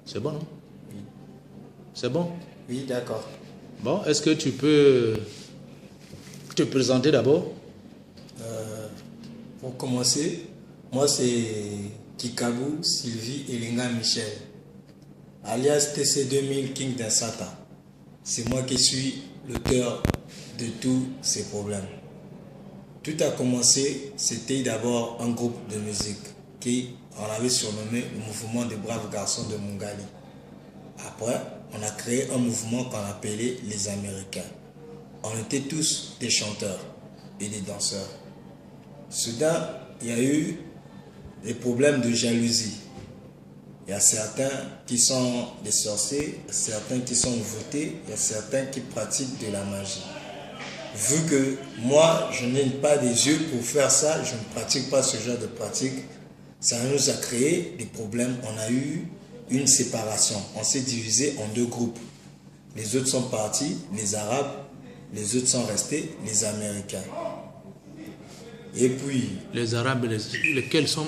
C'est bon, non? Oui. C'est bon? Oui, d'accord. Bon, est-ce que tu peux te présenter d'abord? Pour commencer, moi c'est Kikabou Sylvie Elinga Michel, alias TC2000 King d'Ansata. C'est moi qui suis l'auteur de tous ces problèmes. Tout a commencé, c'était d'abord un groupe de musique qui on avait surnommé le mouvement des braves garçons de Mungali. Après, on a créé un mouvement qu'on appelait les Américains. On était tous des chanteurs et des danseurs. Soudain, il y a eu des problèmes de jalousie. Il y a certains qui sont des sorciers, certains qui sont votés, il y a certains qui pratiquent de la magie. Vu que moi, je n'ai pas des yeux pour faire ça, je ne pratique pas ce genre de pratique, ça nous a créé des problèmes. On a eu une séparation. On s'est divisé en deux groupes. Les autres sont partis, les Arabes, les autres sont restés, les Américains. Et puis... Les Arabes, lesquels sont...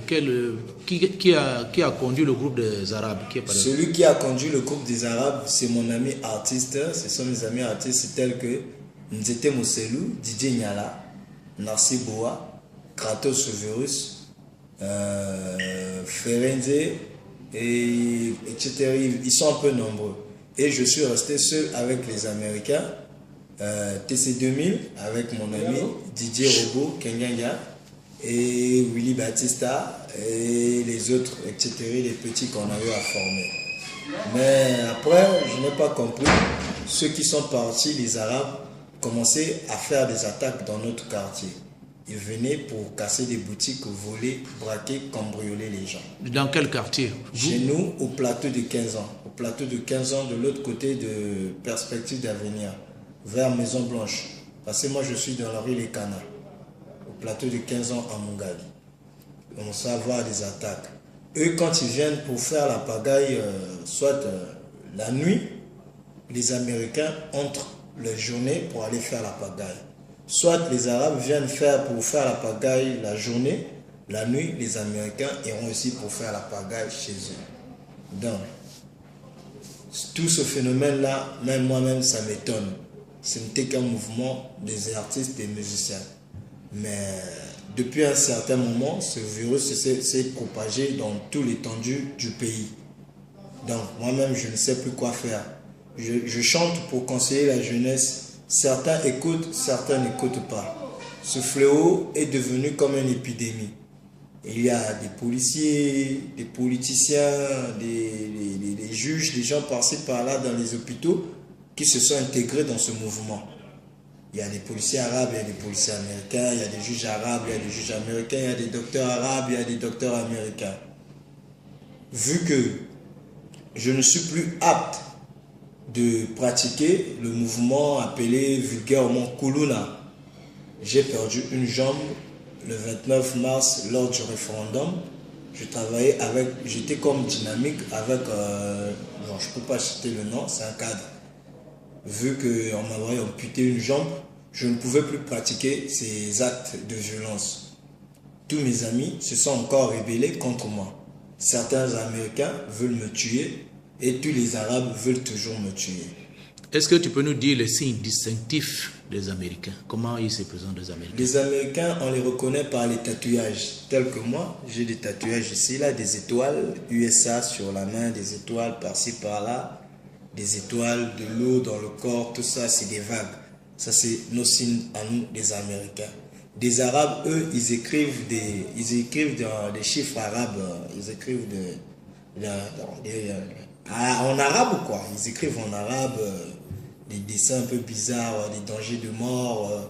qui a conduit le groupe des Arabes? Celui qui a conduit le groupe des Arabes, c'est mon ami artiste. Ce sont mes amis artistes tels que Nzete Mousselou, Didier Niala, Narcy Boa, Kratos Virus, Ferenze, etc. Ils sont un peu nombreux. Et je suis resté seul avec les Américains, TC2000, avec mon ami Didier Robot, Kenyanga, et Willy Batista, et les autres, etc., les petits qu'on a eu à former. Mais après, je n'ai pas compris, ceux qui sont partis, les Arabes, commençaient à faire des attaques dans notre quartier. Ils venaient pour casser des boutiques, voler, braquer, cambrioler les gens. Dans quel quartier? Chez nous, au plateau de 15 ans. Au plateau de 15 ans, de l'autre côté de Perspective d'Avenir, vers Maison Blanche. Parce que moi, je suis dans la rue Les Canards. Au plateau de 15 ans à Mungali. On sait avoir des attaques. Eux, quand ils viennent pour faire la pagaille, soit la nuit, les Américains entrent la journée pour aller faire la pagaille. Soit les Arabes viennent pour faire la pagaille la journée, la nuit, les Américains iront aussi pour faire la pagaille chez eux. Donc, tout ce phénomène-là, même moi-même, ça m'étonne. Ce n'était qu'un mouvement des artistes et des musiciens. Mais depuis un certain moment, ce virus s'est propagé dans toute l'étendue du pays. Donc, moi-même, je ne sais plus quoi faire. Je chante pour conseiller la jeunesse. Certains écoutent, certains n'écoutent pas. Ce fléau est devenu comme une épidémie. Il y a des policiers, des politiciens, des juges, des gens par-ci par-là dans les hôpitaux qui se sont intégrés dans ce mouvement. Il y a des policiers arabes, il y a des policiers américains, il y a des juges arabes, il y a des juges américains, il y a des docteurs arabes, il y a des docteurs américains. Vu que je ne suis plus apte de pratiquer le mouvement appelé vulgairement Kuluna. J'ai perdu une jambe le 29 mars lors du référendum. Je travaillais avec, j'étais comme dynamique avec, bon, je ne peux pas citer le nom, c'est un cadre. Vu qu'on m'avait amputé une jambe, je ne pouvais plus pratiquer ces actes de violence. Tous mes amis se sont encore rébellés contre moi. Certains Américains veulent me tuer, et tous les Arabes veulent toujours me tuer. Est-ce que tu peux nous dire les signes distinctifs des Américains? Comment ils se présentent, les Américains? Les Américains, on les reconnaît par les tatouages. Tels que moi, j'ai des tatouages ici, là, des étoiles USA sur la main, des étoiles par-ci, par-là, des étoiles, de l'eau dans le corps, tout ça, c'est des vagues. Ça, c'est nos signes à nous, les Américains. Des Arabes, eux, ils écrivent des chiffres arabes, ils écrivent en arabe ou quoi? Ils écrivent en arabe des dessins un peu bizarres, des dangers de mort.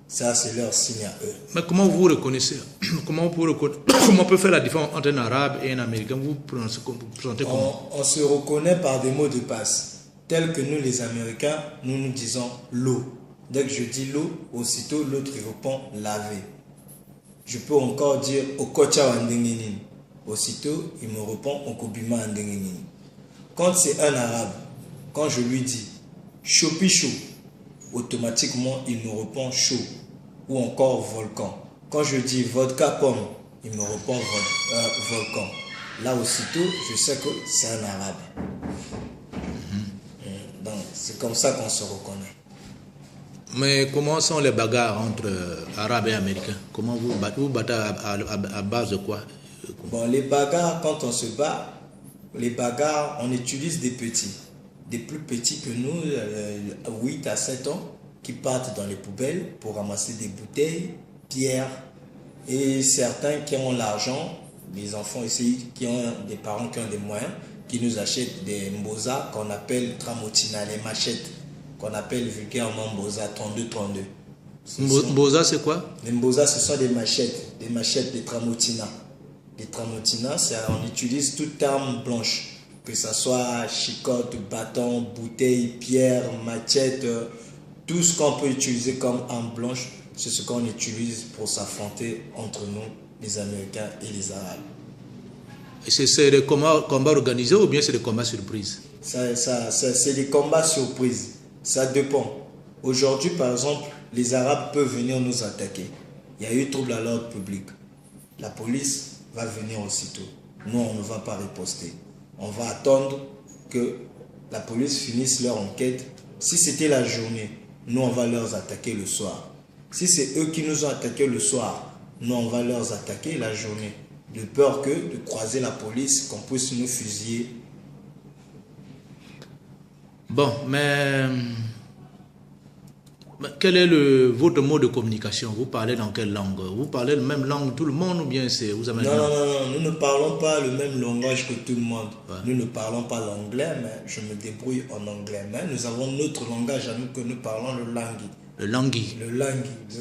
Ça, c'est leur signe à eux. Mais comment vous reconnaissez? Comment on peut faire la différence entre un arabe et un américain? Vous présentez comment? On se reconnaît par des mots de passe. Tels que nous, les Américains, nous disons l'eau. Dès que je dis l'eau, aussitôt l'autre répond laver. Je peux encore dire okocha wandengeni. Aussitôt, il me répond okobima wandengeni. Quand c'est un arabe, quand je lui dis chopichou, automatiquement il me répond chaud ou encore volcan. Quand je dis vodka pomme, il me répond volcan. Là, aussitôt, je sais que c'est un arabe. Donc, c'est comme ça qu'on se reconnaît. Mais comment sont les bagarres entre Arabes et Américains? Comment vous battez à base de quoi? Bon, les bagarres, quand on se bat, les bagarres, on utilise des petits. Des plus petits que nous, 8 à 7 ans, qui partent dans les poubelles pour ramasser des bouteilles, pierres. Et certains qui ont l'argent, les enfants ici, qui ont des parents qui ont des moyens, qui nous achètent des mbosa qu'on appelle tramotina, les machettes, qu'on appelle vulgairement mbosa 32-32. Mbosa, c'est quoi? Les mbosa, ce sont des machettes de tramotina. Les tramotina, on utilise toute arme blanche, que ce soit chicotte, bâton, bouteille, pierre, machette, tout ce qu'on peut utiliser comme arme blanche, c'est ce qu'on utilise pour s'affronter entre nous, les Américains et les Arabes. C'est des combats organisés ou bien c'est des combats surprises? C'est des combats surprises. Ça dépend. Aujourd'hui, par exemple, les Arabes peuvent venir nous attaquer. Il y a eu trouble à l'ordre public. La police va venir aussitôt. Nous, on ne va pas riposter. On va attendre que la police finisse leur enquête. Si c'était la journée, nous, on va leur attaquer le soir. Si c'est eux qui nous ont attaqué le soir, nous, on va leur attaquer la journée. De peur que de croiser la police, qu'on puisse nous fusiller. Bon, mais quel est votre mode de communication? Vous parlez dans quelle langue? Vous parlez la même langue tout le monde ou bien c'est vous avez non, nous ne parlons pas le même langage que tout le monde. Ouais. Nous ne parlons pas l'anglais, mais je me débrouille en anglais. Mais nous avons notre langage à nous que nous parlons, le langui. Le langui. Le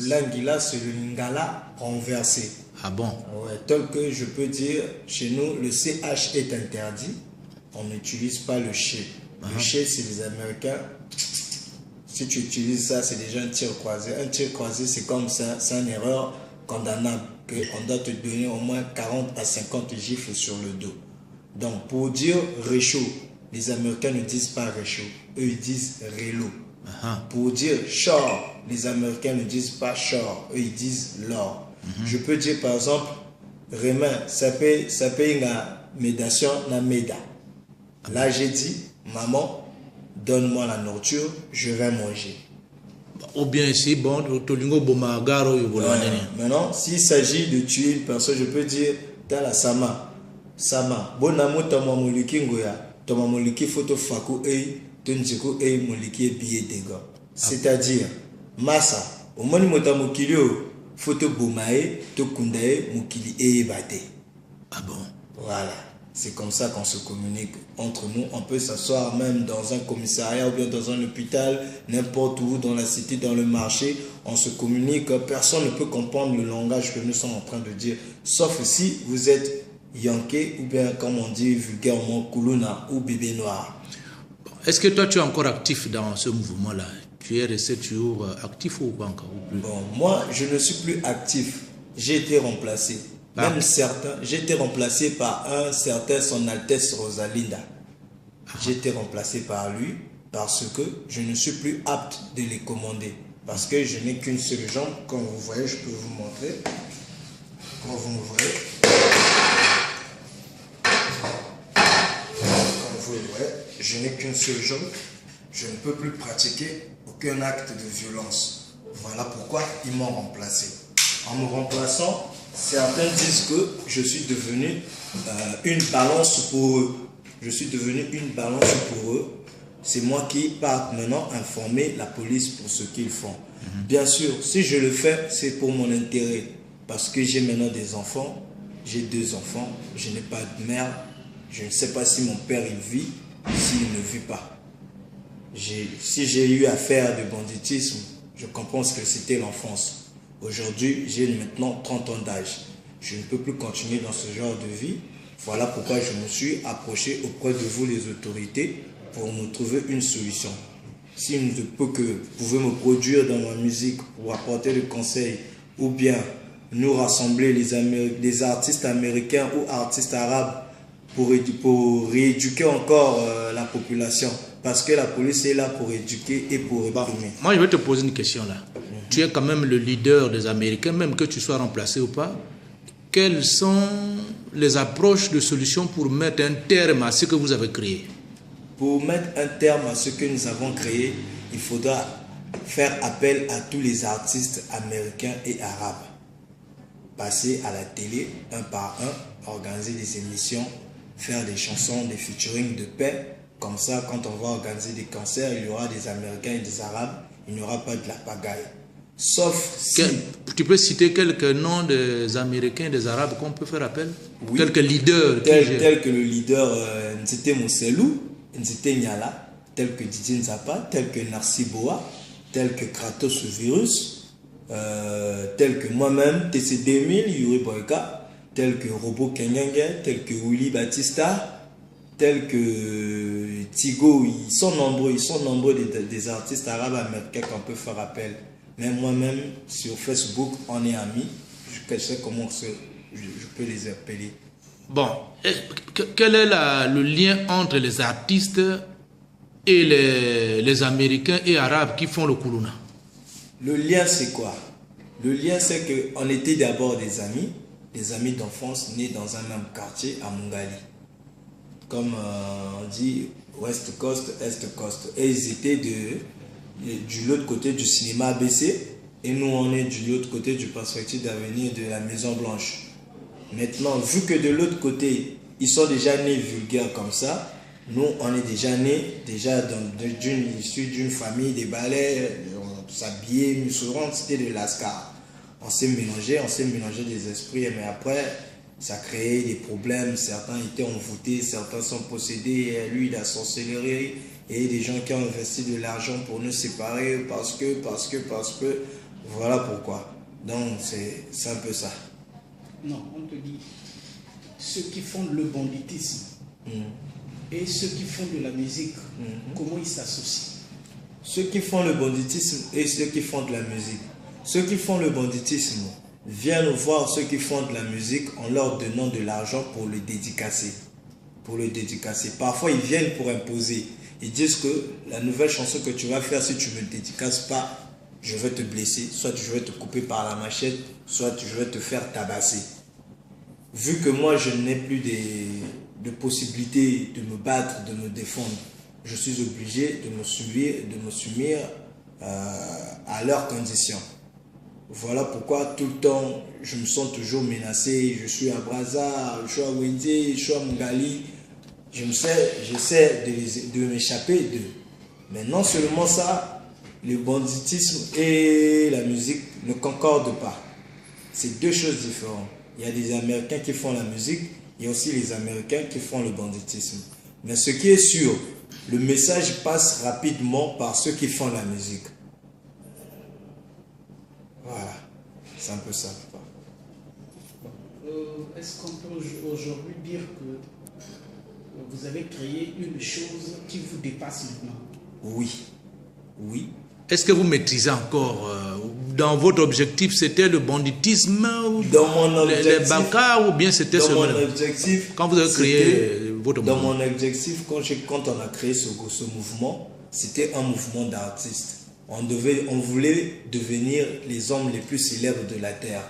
langui là, c'est le lingala renversé. Ah bon? Ouais, tel que je peux dire, chez nous, le CH est interdit. On n'utilise pas le ché. Le ché, c'est les Américains. Si tu utilises ça, c'est déjà un tir croisé. Un tir croisé, c'est comme ça, c'est une erreur condamnable. On doit te donner au moins 40 à 50 gifles sur le dos. Donc, pour dire réchaud, les Américains ne disent pas réchaud. Eux, ils disent rélo. Pour dire char, les Américains ne disent pas char. Eux, ils disent l'or. Je peux dire, par exemple, Rémin, ça paye une médation na meda. Là, j'ai dit, maman, donne-moi la nourriture, je vais manger. Ou bien si, bon, maintenant, s'il s'agit de tuer une personne, je peux dire, Tala Sama, bonamo tamamoliki ngoya, tamamoliki photo faku ei, tonjiku ei moliki billet dégâts. C'est-à-dire, Massa, au moni motamokilio, photo bomae, tokundae, mokili ei bate. Ah bon? Voilà. C'est comme ça qu'on se communique entre nous. On peut s'asseoir même dans un commissariat ou bien dans un hôpital, n'importe où, dans la cité, dans le marché. On se communique. Personne ne peut comprendre le langage que nous sommes en train de dire. Sauf si vous êtes Yankee ou bien, comme on dit vulgairement, Kuluna ou bébé noir. Est-ce que toi, tu es encore actif dans ce mouvement-là? Tu es resté toujours actif ou pas encore? Ou plus? Bon, moi, je ne suis plus actif. J'ai été remplacé. Même certains, j'ai été remplacé par un certain Son Altesse Rosalinda. J'ai été remplacé par lui parce que je ne suis plus apte de les commander. Parce que je n'ai qu'une seule jambe. Comme vous voyez, je peux vous montrer. Quand vous m'ouvrez. Comme vous voyez, je n'ai qu'une seule jambe. Je ne peux plus pratiquer aucun acte de violence. Voilà pourquoi ils m'ont remplacé. En me remplaçant, certains disent que je suis devenu une balance pour eux. Je suis devenu une balance pour eux. C'est moi qui pars maintenant informer la police pour ce qu'ils font. Bien sûr, si je le fais, c'est pour mon intérêt. Parce que j'ai maintenant des enfants. J'ai 2 enfants. Je n'ai pas de mère. Je ne sais pas si mon père il vit, s'il ne vit pas. Si j'ai eu à faire du banditisme, je comprends ce que c'était l'enfance. Aujourd'hui, j'ai maintenant 30 ans d'âge. Je ne peux plus continuer dans ce genre de vie. Voilà pourquoi je me suis approché auprès de vous, les autorités, pour nous trouver une solution. Si vous pouvez me produire dans ma musique pour apporter des conseils, ou bien nous rassembler les artistes américains ou artistes arabes pour rééduquer encore la population. Parce que la police est là pour éduquer et pour réprimer. Moi, je vais te poser une question là. Tu es quand même le leader des Américains, même que tu sois remplacé ou pas. quelles sont les approches de solutions pour mettre un terme à ce que vous avez créé? Pour mettre un terme à ce que nous avons créé, il faudra faire appel à tous les artistes américains et arabes. Passer à la télé, un par un, organiser des émissions, faire des chansons, des featuring de paix. Comme ça, quand on va organiser des concerts, il y aura des Américains et des Arabes, il n'y aura pas de la pagaille. Sauf si... Tu peux citer quelques noms des Américains et des Arabes qu'on peut faire appel? Oui. Quelques leaders. Tel que le leader Nzete Mousselou, Nzete Nyala, tel que Didier Nzapa, tel que Narcy Boa, tel que Kratos Virus, tel que moi-même, TC2000, Yuri Boyka, tel que Robo Kenyenge, tel que Willy Batista, tel que Tigo. Ils sont nombreux des artistes arabes américains qu'on peut faire appel. Même moi-même, sur Facebook, on est amis. Je sais comment je peux les appeler. Bon, quel est le lien entre les artistes et les Américains et Arabes qui font le Kuluna? Le lien, c'est quoi? Le lien, c'est qu'on était d'abord des amis d'enfance nés dans un même quartier à Mungali. Comme on dit, West Coast, Est Coast. Et ils étaient de l'autre côté du cinéma ABC. Et nous, on est de l'autre côté du perspective d'avenir de la Maison Blanche. Maintenant, vu que de l'autre côté, ils sont déjà nés vulgaires comme ça, nous, on est déjà nés, issus d'une famille des balais, on s'habillait, musulmans, c'était de Lascar. On s'est mélangé des esprits, mais après, ça créait des problèmes. Certains étaient envoûtés, certains sont possédés, lui, il a sorcellerie, et des gens qui ont investi de l'argent pour nous séparer parce que, voilà pourquoi. Donc, c'est un peu ça. Non, on te dit, ceux qui font le banditisme et ceux qui font de la musique, comment ils s'associent? Ceux qui font le banditisme et ceux qui font de la musique. Ceux qui font le banditisme viennent voir ceux qui font de la musique en leur donnant de l'argent pour le dédicacer. Parfois, ils viennent pour imposer. Ils disent que la nouvelle chanson que tu vas faire, si tu ne me dédicaces pas, je vais te blesser, soit je vais te couper par la machette, soit je vais te faire tabasser. Vu que moi, je n'ai plus de possibilité de me battre, de me défendre, je suis obligé de me soumettre à leurs conditions. Voilà pourquoi tout le temps, je me sens toujours menacé. Je suis à Brazza, je suis à Wendé, je suis à Mungali. J'essaie de m'échapper d'eux. Mais non seulement ça, le banditisme et la musique ne concordent pas. C'est deux choses différentes. Il y a des Américains qui font la musique, il y a aussi les Américains qui font le banditisme. Mais ce qui est sûr, le message passe rapidement par ceux qui font la musique. Voilà, c'est un peu ça. Est-ce qu'on peut aujourd'hui dire que vous avez créé une chose qui vous dépasse maintenant? Oui. Est-ce que vous maîtrisez encore dans votre objectif, c'était le banditisme, les bancards, ou bien c'était dans mon objectif, quand vous avez créé votre mouvement? Dans mon objectif, quand on a créé ce mouvement, c'était un mouvement d'artistes. On voulait devenir les hommes les plus célèbres de la terre.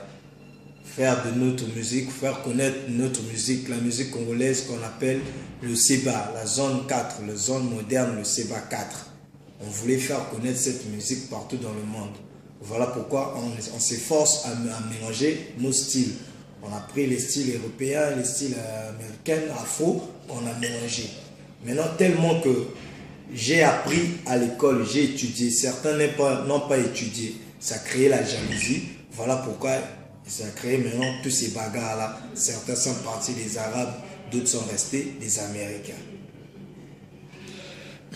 Faire de notre musique, faire connaître notre musique, la musique congolaise qu'on appelle le SEBA, la zone 4, la zone moderne, le SEBA 4. On voulait faire connaître cette musique partout dans le monde. Voilà pourquoi on s'efforce à mélanger nos styles. On a pris les styles européens, les styles américains, afro, on a mélangé. Maintenant, tellement que j'ai appris à l'école, j'ai étudié, certains n'ont pas étudié, ça a créé la jalousie. Voilà pourquoi ça a créé maintenant tous ces bagarres-là. Certains sont partis des Arabes, d'autres sont restés des Américains.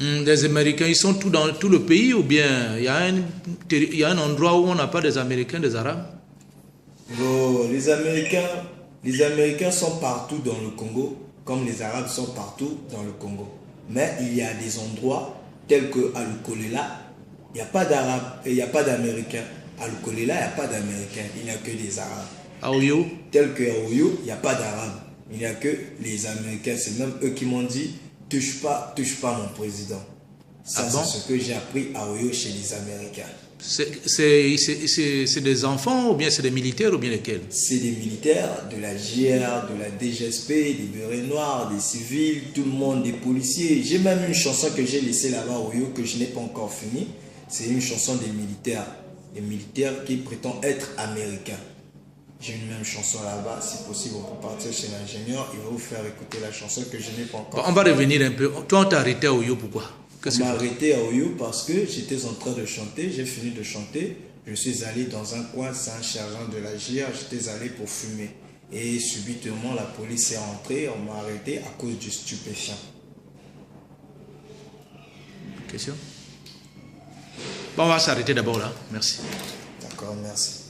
Les Américains, ils sont dans tout le pays, ou bien il y a un endroit où on n'a pas des Américains, des Arabes? Bon, les Américains sont partout dans le Congo, comme les Arabes sont partout dans le Congo. Mais il y a des endroits tels qu'à Lukolela, il n'y a pas d'Arabes et il n'y a pas d'Américains. À Lukolela, il n'y a pas d'Américains, il n'y a que des Arabes. À Oyo? Tel qu'à Oyo, il n'y a pas d'Arabes, il n'y a que les Américains. C'est même eux qui m'ont dit, touche pas mon président. Ça, c'est ce que j'ai appris à Oyo chez les Américains. C'est des enfants ou bien c'est des militaires ou bien lesquels? C'est des militaires, de la JR, de la DGSP, des bérets noirs, des civils, tout le monde, des policiers. J'ai même une chanson que j'ai laissée là-bas au Yo que je n'ai pas encore finie. C'est une chanson des militaires qui prétendent être américains. J'ai une même chanson là-bas, si possible on peut partir chez l'ingénieur, il va vous faire écouter la chanson que je n'ai pas encore. On va revenir un peu. Toi, on t'a arrêté à Oyo, pourquoi? On m'a arrêté à Oyo parce que j'étais en train de chanter, j'ai fini de chanter, je suis allé dans un coin, c'est un sergent de la JR, j'étais allé pour fumer. Et subitement, la police est rentrée, on m'a arrêté à cause du stupéfiant. Question? Bon, on va s'arrêter d'abord là. Merci. D'accord, merci.